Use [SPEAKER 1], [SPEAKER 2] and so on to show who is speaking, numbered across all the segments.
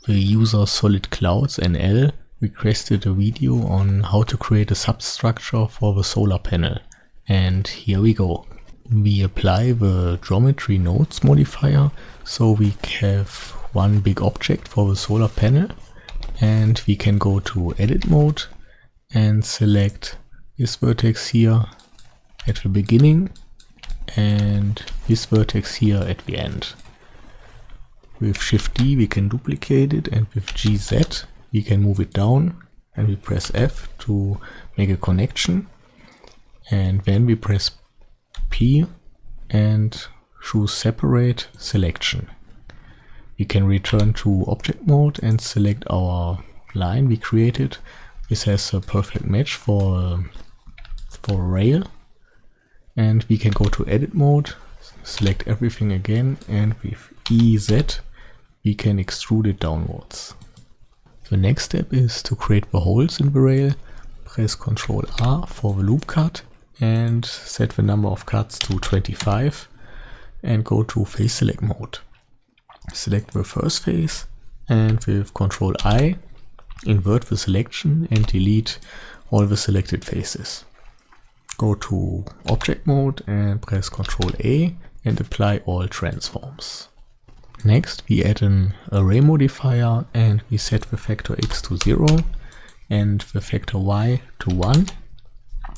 [SPEAKER 1] The user Solid Clouds NL requested a video on how to create a substructure for the solar panel, and here we go. We apply the geometry nodes modifier, so we have one big object for the solar panel, and we can go to edit mode and select this vertex here at the beginning and this vertex here at the end. With Shift D we can duplicate it, and with GZ we can move it down, and we press F to make a connection, and then we press P and choose separate selection. We can return to object mode and select our line we created. This has a perfect match for a rail, and we can go to edit mode, select everything again, and with EZ we can extrude it downwards. The next step is to create the holes in the rail. Press Ctrl R for the loop cut and set the number of cuts to 25 and go to face select mode. Select the first face and with Ctrl I invert the selection and delete all the selected faces. Go to object mode and press Ctrl A and apply all transforms. Next we add an array modifier and we set the factor x to 0 and the factor y to 1.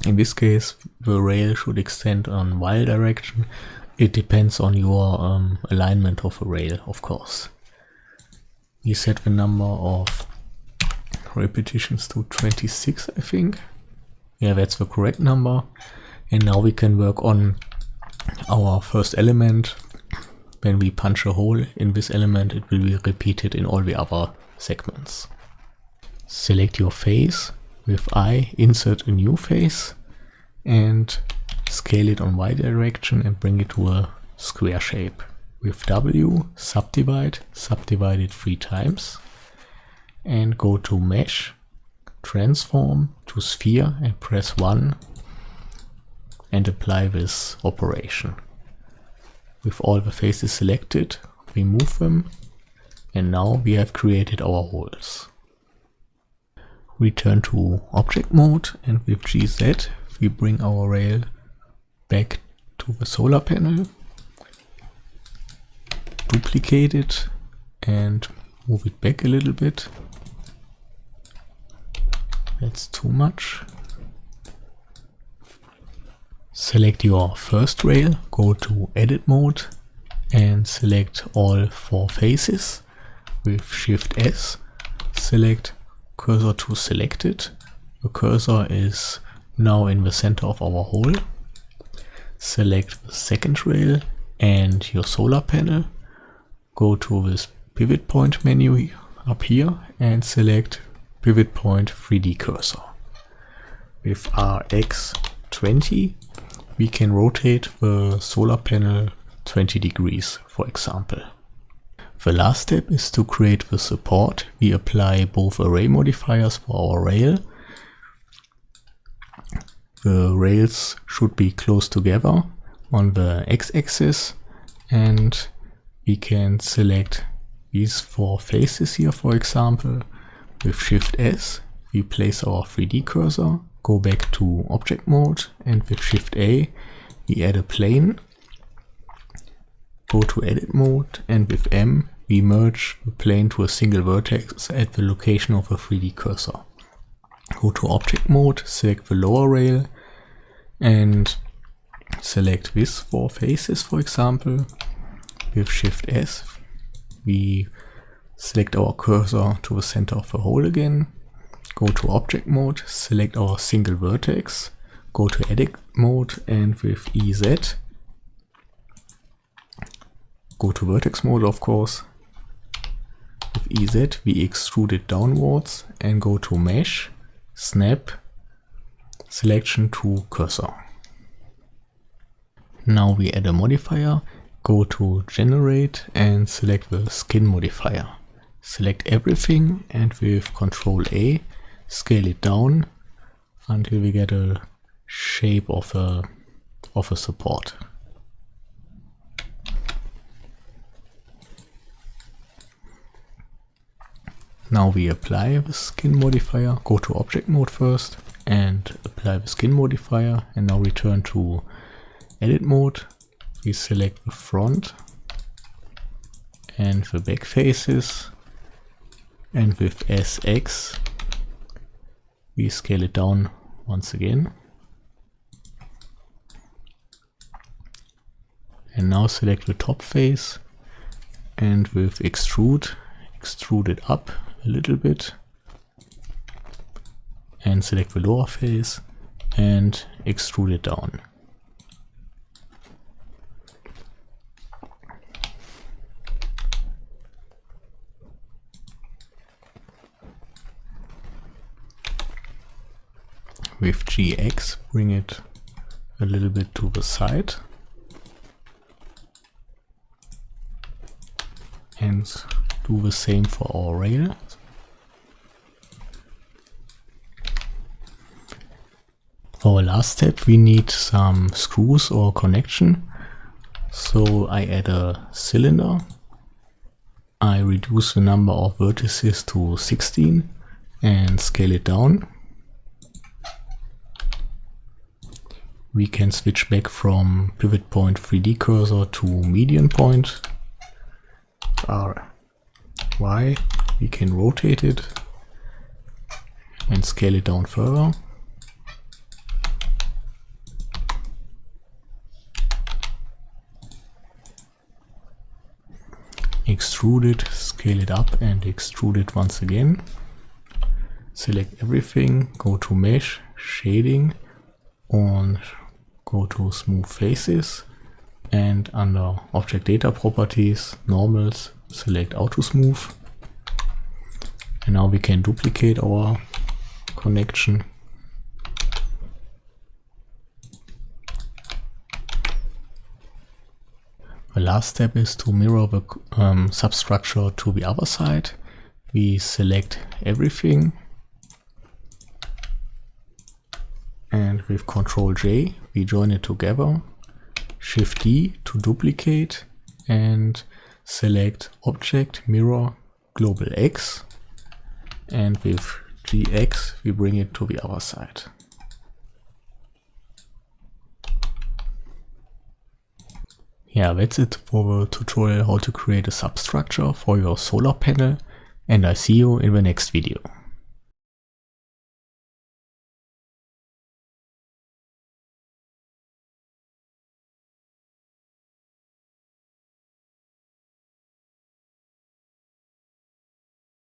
[SPEAKER 1] In this case the rail should extend on y direction. It depends on your alignment of a rail, of course. We set the number of repetitions to 26, I think. Yeah, that's the correct number. And now we can work on our first element. When we punch a hole in this element, it will be repeated in all the other segments. Select your face. With I, insert a new face and scale it on Y direction and bring it to a square shape. With W, subdivide it 3 times and go to Mesh, Transform to Sphere and press 1 and apply this operation. With all the faces selected, remove them, and now we have created our holes. Return to object mode, and with GZ we bring our rail back to the solar panel, duplicate it and move it back a little bit. That's too much. Select your first rail, go to edit mode and select all 4 faces. With Shift S, select cursor to selected. The cursor is now in the center of our hole. Select the second rail and your solar panel. Go to this pivot point menu up here and select pivot point 3D cursor. With RX20 we can rotate the solar panel 20 degrees, for example. The last step is to create the support. We apply both array modifiers for our rail. The rails should be close together on the x-axis, and we can select these 4 faces here, for example. With Shift S we place our 3D cursor, go back to object mode, and with Shift A we add a plane. Go to edit mode, and with M we merge the plane to a single vertex at the location of a 3D cursor. Go to object mode, select the lower rail and select these 4 faces, for example. With Shift S we select our cursor to the center of the hole again. Go to object mode, select our single vertex, go to edit mode, and with EZ go to vertex mode, of course. With EZ we extrude it downwards and go to Mesh, Snap, Selection to Cursor. Now we add a modifier, go to Generate and select the Skin modifier. Select everything and with Ctrl A scale it down until we get a shape of a support. Now we apply the skin modifier, go to object mode first and apply the skin modifier, and now return to edit mode. We select the front and the back faces, and with SX we scale it down once again. And now select the top face, and with extrude it up a little bit, and select the lower face and extrude it down. With GX bring it a little bit to the side and do the same for our rail. For our last step we need some screws or connection. So I add a cylinder. I reduce the number of vertices to 16 and scale it down. We can switch back from pivot point 3D cursor to median point. Y, we can rotate it and scale it down further. Extrude it, scale it up and extrude it once again. Select everything, go to mesh, shading, and go to smooth faces, and under object data properties, normals, select auto smooth. And now we can duplicate our connection. The last step is to mirror the substructure to the other side. We select everything, and with Ctrl J we join it together, Shift D to duplicate, and select Object, Mirror, Global X, and with GX we bring it to the other side. Yeah, that's it for the tutorial how to create a substructure for your solar panel, and I see you in the next video.